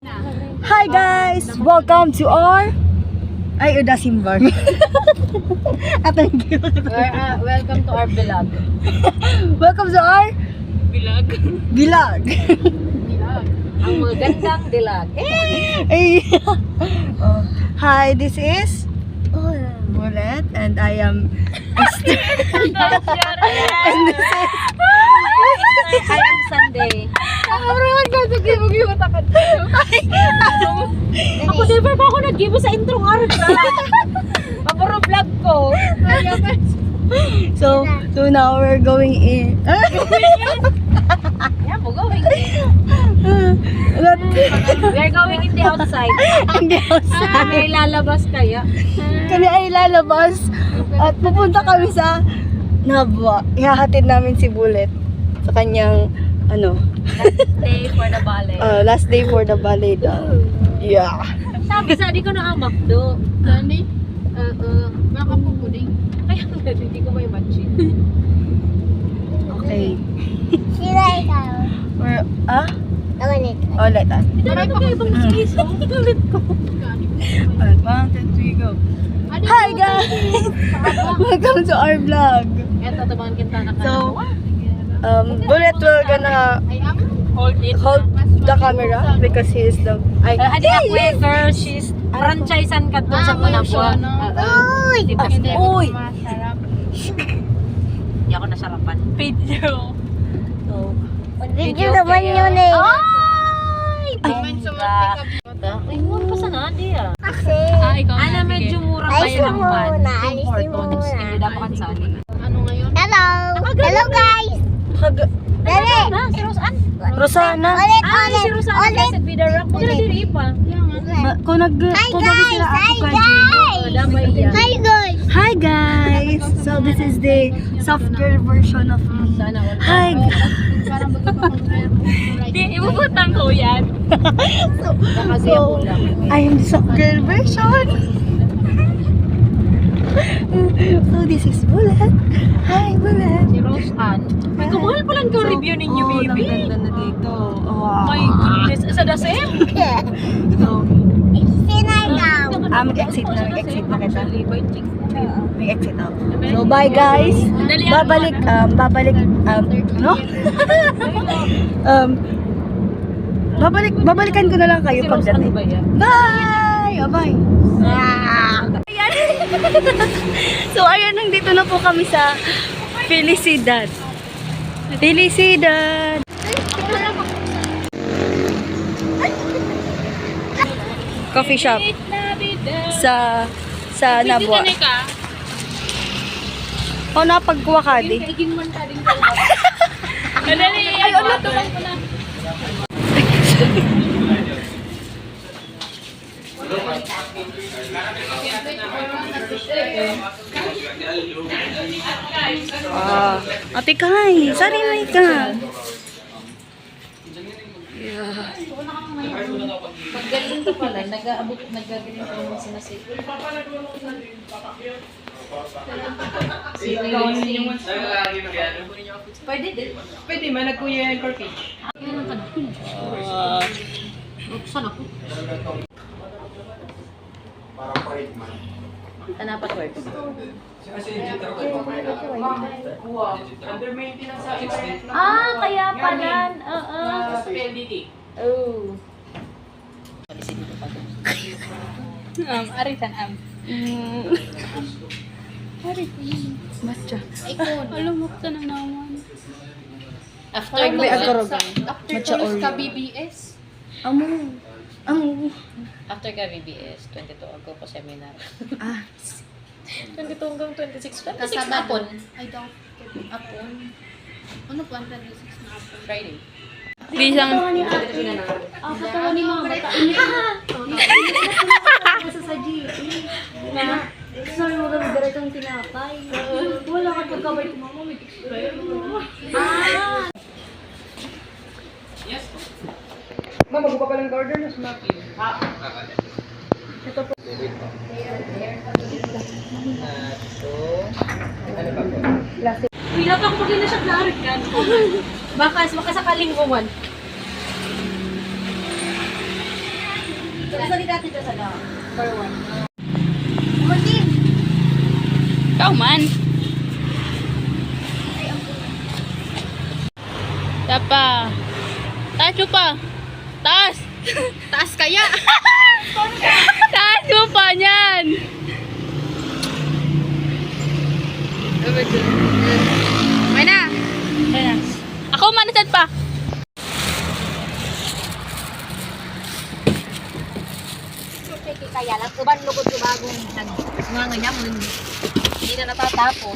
Hi guys! Welcome to our... Ay, Udasimbar. Welcome to our vlog. Welcome to our... Vlog? Vlog. Ang magandang dilag. Ay. Hi, this is... Bullet and I am... Esther. And this is... I am Sunday. Ako never pa ako nag-give sa introng araw ka. Mapuro vlog ko. So now we're going in. Yeah, we're going in. We're going in the outside. Hindi outside. Kami lalabas kaya. Kami ay lalabas at pupunta kami sa Nabwa. Ihahatid namin si Bullet sa kanyang Last day for the ballet. last day for the ballet daw. Yeah. Sabi sa di ko na amakdo. Gani? Makapupuding. Kaya hindi ko may matchin. Okay. Sila ikaw. We're, Ulit. ulit ah. Marami pa ibang space. Ulit ko. Alright, 1, 2, 3, go. Hi guys! Welcome to our vlog. Eto, tabangan kita na So, Bullet will gonna hold it. hold the camera because he is the... Adi ako girl, she's franchisean ka doon sa Punapua. Uy! Uy! Hindi ako nasarapan. Video. So, Video naman yun eh. ay! Bongga. Ay, huwag pa sana, di ah. Kasi, Ana, medyo mura pa Alisin yun ang mo van. muna, alisin mo Importance, muna. hindi dapat sali. hello! Hello guys! Dali! Si Rosan? Rosana! Ulit, Si ulit! Rosan Ulit! sa Bida Rock. Huwag na diri pa. Kung Hi guys! Hi guys! Damay yan. Hi guys! Hi guys! So this is the soft girl version of me. Hi Di, ibubutang ko yan. So, I am the soft girl version. So this is Bullet. Hi Bullet. Si Rosan. May kumahal pa lang ko review ninyo, baby. Ang ganda na dito. Wow. My goodness. Sa the same? So, Sina ikaw? mag-exit na kita. May exit ako. So, bye guys. Babalik, no? Babalikan ko na lang kayo Si pag Rosan dating. ba yan? Bye! Bye! Ayan. So, ayan, nandito na po kami sa Felicidad. Felicidad! Coffee shop sa Nabwa. O, napagkuha ka di. Ay, ano to? Ate Kai, sarinay ka. Yeah. Paggaling ka pala, nag-galing ka naman sinasay. Pwede din. Pwede man, nagkuya yung corpage. Saan ako? Tanapat words. Under maintenance sa internet na. Kaya pala. PLDT. Oh. Aritan am. Matcha. Alam mo ka na naman. After May agorogan. After college ka BBS. Amo. After ka VBS, 22 ako po seminar. 22 hanggang 26. 26 Kasabado. apon. I doubt. Apon. Ano po ang 26 na apon? Friday. Bisang. Katawan ni mga bata. Sa saji. Sorry mo kami diretong tinapay. Wala ka pagkabay ko mama. May text kayo. Yes. Ma'am, magbuka pa lang order na sumaki. Ito po. Wala pa ako pag siya naharap ka. Baka sakaling uwan. Salita dito sa daw. For one. Ikaw man. Tapa. Taas mo pa. Taas. Taas kaya. Taas mo pa niyan. May na. Ako manatad pa. Kaya lang, uban lugod yung bagong nag-sumanga niya mo. Hindi na natatapos.